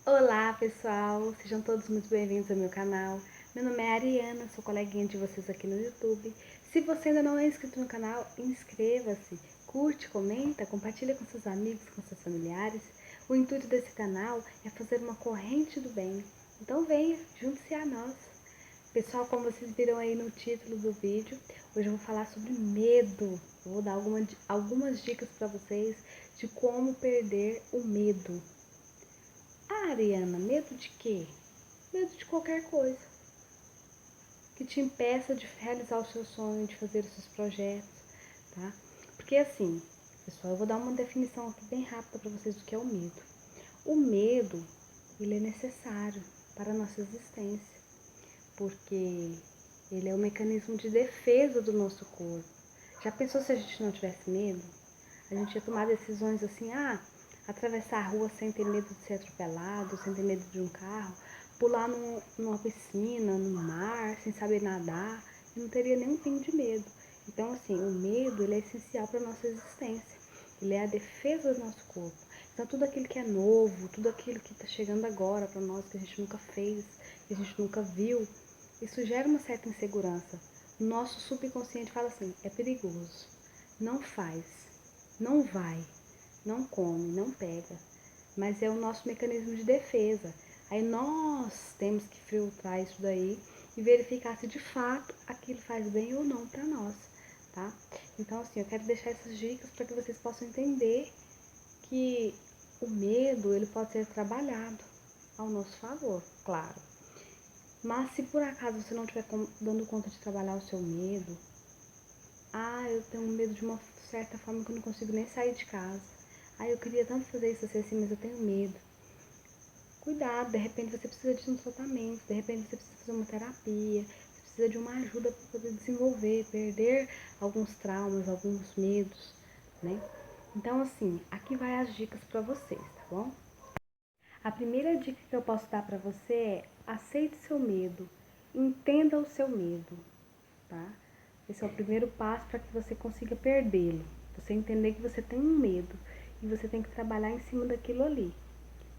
Olá pessoal, sejam todos muito bem-vindos ao meu canal. Meu nome é Ariana, sou coleguinha de vocês aqui no YouTube. Se você ainda não é inscrito no canal, inscreva-se, curte, comenta, compartilha com seus amigos, com seus familiares. O intuito desse canal é fazer uma corrente do bem, então venha, junte-se a nós. Pessoal, como vocês viram aí no título do vídeo, hoje eu vou falar sobre medo. Eu vou dar algumas dicas para vocês de como perder o medo. Ah, Ariana, medo de quê? Medo de qualquer coisa que te impeça de realizar o seu sonho, de fazer os seus projetos, tá? Porque assim, pessoal, eu vou dar uma definição aqui bem rápida para vocês do que é o medo. O medo, ele é necessário para a nossa existência, porque ele é um mecanismo de defesa do nosso corpo. Já pensou se a gente não tivesse medo? A gente ia tomar decisões assim, atravessar a rua sem ter medo de ser atropelado, sem ter medo de um carro, pular numa piscina, no mar, sem saber nadar, e não teria nenhum pingo de medo. Então, assim, o medo, ele é essencial para a nossa existência. Ele é a defesa do nosso corpo. Então, tudo aquilo que é novo, tudo aquilo que está chegando agora para nós, que a gente nunca fez, que a gente nunca viu, isso gera uma certa insegurança. O nosso subconsciente fala assim, é perigoso, não faz, não vai, não come, não pega. Mas é o nosso mecanismo de defesa. Aí nós temos que filtrar isso daí e verificar se de fato aquilo faz bem ou não para nós, tá? Então assim, eu quero deixar essas dicas para que vocês possam entender que o medo, ele pode ser trabalhado ao nosso favor, claro. Mas se por acaso você não estiver dando conta de trabalhar o seu medo, eu tenho medo de uma certa forma que eu não consigo nem sair de casa. Eu queria tanto fazer isso assim, mas eu tenho medo. Cuidado, de repente você precisa de um tratamento, de repente você precisa fazer uma terapia, você precisa de uma ajuda para poder desenvolver, perder alguns traumas, alguns medos, né? Então assim, aqui vai as dicas para vocês, tá bom? A primeira dica que eu posso dar para você é: aceite seu medo, entenda o seu medo, tá? Esse é o primeiro passo para que você consiga perdê-lo. Você entender que você tem um medo e você tem que trabalhar em cima daquilo ali.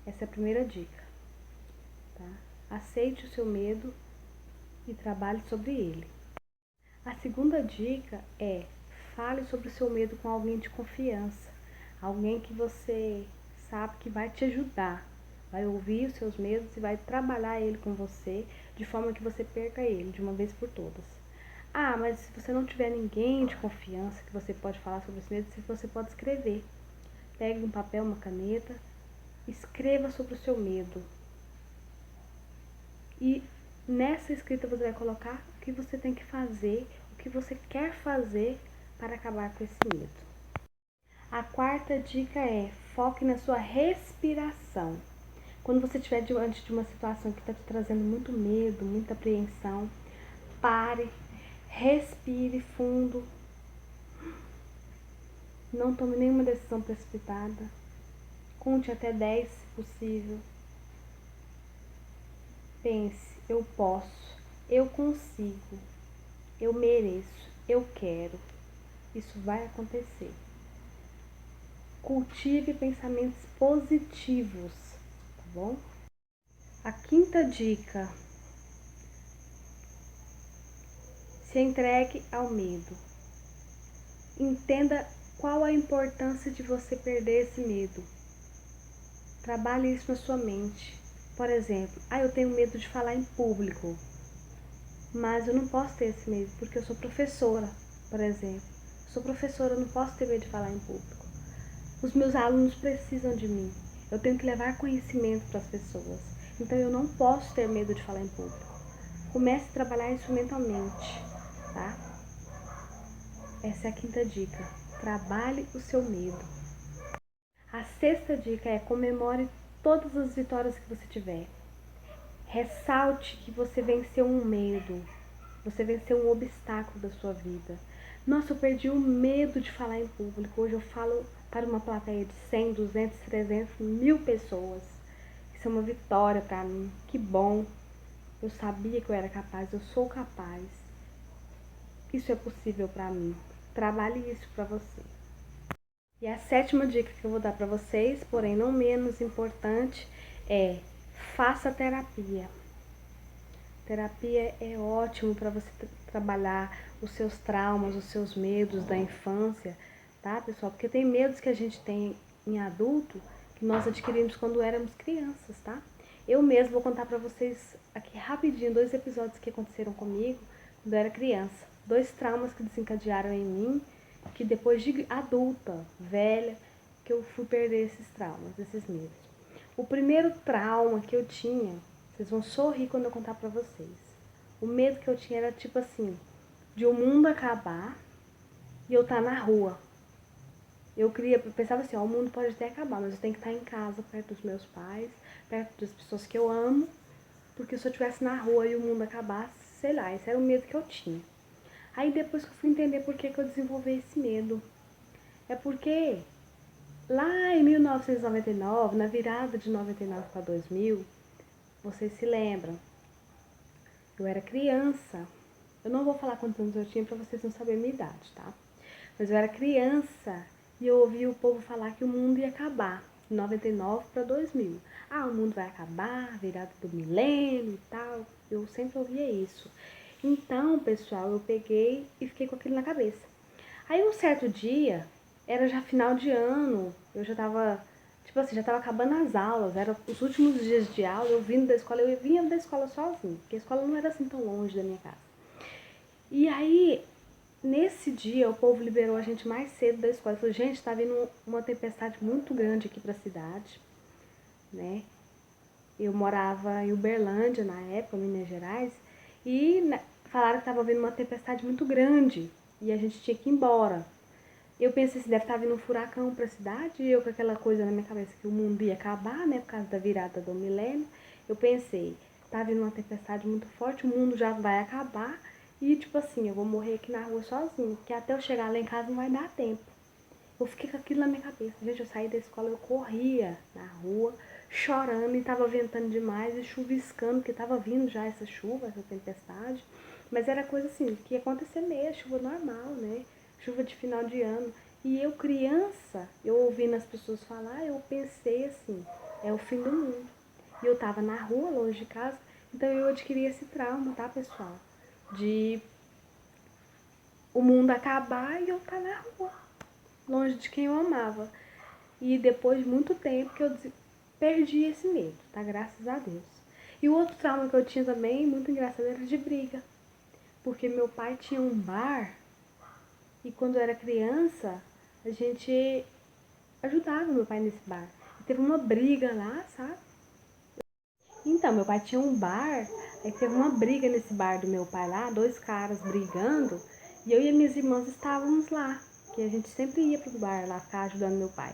Essa é a primeira dica, tá? Aceite o seu medo e trabalhe sobre ele. A segunda dica é: fale sobre o seu medo com alguém de confiança, alguém que você sabe que vai te ajudar, vai ouvir os seus medos e vai trabalhar ele com você de forma que você perca ele de uma vez por todas. Mas se você não tiver ninguém de confiança que você pode falar sobre os medos, você pode escrever. Pegue um papel, uma caneta, escreva sobre o seu medo. E nessa escrita você vai colocar o que você tem que fazer, o que você quer fazer para acabar com esse medo. A quarta dica é: foque na sua respiração. Quando você estiver diante de uma situação que está te trazendo muito medo, muita apreensão, pare, respire fundo, não tome nenhuma decisão precipitada, conte até 10 se possível. Pense: eu posso, eu consigo, eu mereço, eu quero. Isso vai acontecer. Cultive pensamentos positivos, tá bom? A quinta dica: se entregue ao medo. Entenda qual a importância de você perder esse medo. Trabalhe isso na sua mente. Por exemplo, eu tenho medo de falar em público, mas eu não posso ter esse medo porque eu sou professora, por exemplo. Sou professora, eu não posso ter medo de falar em público. Os meus alunos precisam de mim. Eu tenho que levar conhecimento para as pessoas. Então eu não posso ter medo de falar em público. Comece a trabalhar isso mentalmente, tá? Essa é a quinta dica. Trabalhe o seu medo. A sexta dica é: comemore todas as vitórias que você tiver. Ressalte que você venceu um medo. Você venceu um obstáculo da sua vida. Nossa, eu perdi o medo de falar em público. Hoje eu falo para uma plateia de 100, 200, 300, 1000 pessoas. Isso é uma vitória para mim. Que bom. Eu sabia que eu era capaz, eu sou capaz. Isso é possível para mim. Trabalhe isso para você. E a sétima dica que eu vou dar para vocês, porém não menos importante, é: faça terapia. Terapia é ótimo para você trabalhar os seus traumas, os seus medos da infância, tá, pessoal? Porque tem medos que a gente tem em adulto que nós adquirimos quando éramos crianças, tá? Eu mesmo vou contar para vocês aqui rapidinho 2 episódios que aconteceram comigo quando eu era criança. 2 traumas que desencadearam em mim, que depois de adulta, velha, que eu fui perder esses traumas, esses medos. O primeiro trauma que eu tinha, vocês vão sorrir quando eu contar pra vocês. O medo que eu tinha era tipo assim, de o mundo acabar e eu estar na rua. Eu pensava assim, ó, o mundo pode até acabar, mas eu tenho que estar em casa, perto dos meus pais, perto das pessoas que eu amo, porque se eu estivesse na rua e o mundo acabasse, sei lá, esse era o medo que eu tinha. Aí depois que eu fui entender por que eu desenvolvi esse medo. É porque lá em 1999, na virada de 99 para 2000, vocês se lembram, eu era criança. Eu não vou falar quantos anos eu tinha para vocês não saberem a minha idade, tá? Mas eu era criança e eu ouvi o povo falar que o mundo ia acabar, de 99 para 2000. Ah, o mundo vai acabar, virada do milênio e tal. Eu sempre ouvia isso. Então, pessoal, eu peguei e fiquei com aquilo na cabeça. Aí um certo dia, era já final de ano, eu já tava, tipo assim, já tava acabando as aulas, eram os últimos dias de aula, eu vindo da escola, eu vinha da escola sozinha, porque a escola não era assim tão longe da minha casa. E aí, nesse dia, o povo liberou a gente mais cedo da escola. Falou, gente, tá vindo uma tempestade muito grande aqui pra cidade, né? Eu morava em Uberlândia na época, Minas Gerais, e falaram que tava vindo uma tempestade muito grande e a gente tinha que ir embora. Eu pensei assim, deve estar vindo um furacão pra cidade, e eu com aquela coisa na minha cabeça que o mundo ia acabar, né, por causa da virada do milênio. Eu pensei, tá vindo uma tempestade muito forte, o mundo já vai acabar, e tipo assim, eu vou morrer aqui na rua sozinha, porque até eu chegar lá em casa não vai dar tempo. Eu fiquei com aquilo na minha cabeça. Gente, eu saí da escola, eu corria na rua, chorando, e tava ventando demais e chuviscando, porque tava vindo já essa chuva, essa tempestade. Mas era coisa assim, que ia acontecer mesmo, chuva normal, né? Chuva de final de ano. E eu, criança, eu ouvindo as pessoas falar, eu pensei assim, é o fim do mundo. E eu tava na rua, longe de casa, então eu adquiri esse trauma, tá, pessoal? De o mundo acabar e eu tá na rua, longe de quem eu amava. E depois de muito tempo que eu perdi esse medo, tá? Graças a Deus. E o outro trauma que eu tinha também, muito engraçado, era de briga. Porque meu pai tinha um bar e quando eu era criança, a gente ajudava meu pai nesse bar. E teve uma briga lá, sabe? Então, meu pai tinha um bar, aí teve uma briga nesse bar do meu pai lá, 2 caras brigando, e eu e minhas irmãs estávamos lá, que a gente sempre ia pro bar lá ficar ajudando meu pai.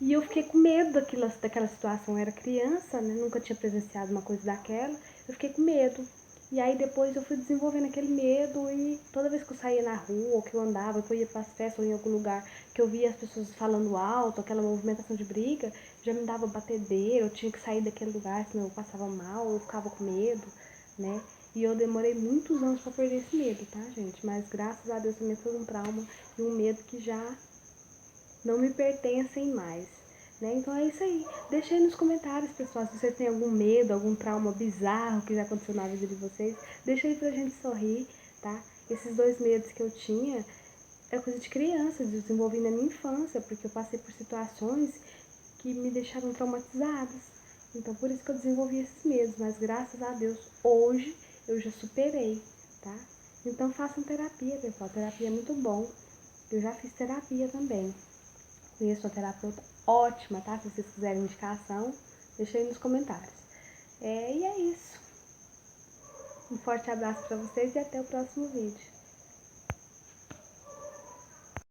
E eu fiquei com medo daquela situação. Eu era criança, né? Nunca tinha presenciado uma coisa daquela. Eu fiquei com medo. E aí depois eu fui desenvolvendo aquele medo e toda vez que eu saía na rua, ou que eu andava, que eu ia para as festas ou em algum lugar, que eu via as pessoas falando alto, aquela movimentação de briga, já me dava batedeira, eu tinha que sair daquele lugar, senão eu passava mal, eu ficava com medo, né? E eu demorei muitos anos para perder esse medo, tá, gente? Mas graças a Deus também foi um trauma e um medo que já não me pertencem mais, né? Então é isso aí. Deixa aí nos comentários, pessoal, se vocês têm algum medo, algum trauma bizarro que já aconteceu na vida de vocês. Deixa aí pra gente sorrir, tá? Esses 2 medos que eu tinha é coisa de criança, eu desenvolvi na minha infância, porque eu passei por situações que me deixaram traumatizadas. Então por isso que eu desenvolvi esses medos, mas graças a Deus hoje eu já superei, tá? Então façam terapia, pessoal. Terapia é muito bom. Eu já fiz terapia também. Conheço uma terapeuta ótima, tá? Se vocês quiserem indicação, deixa aí nos comentários. E é isso. Um forte abraço pra vocês e até o próximo vídeo.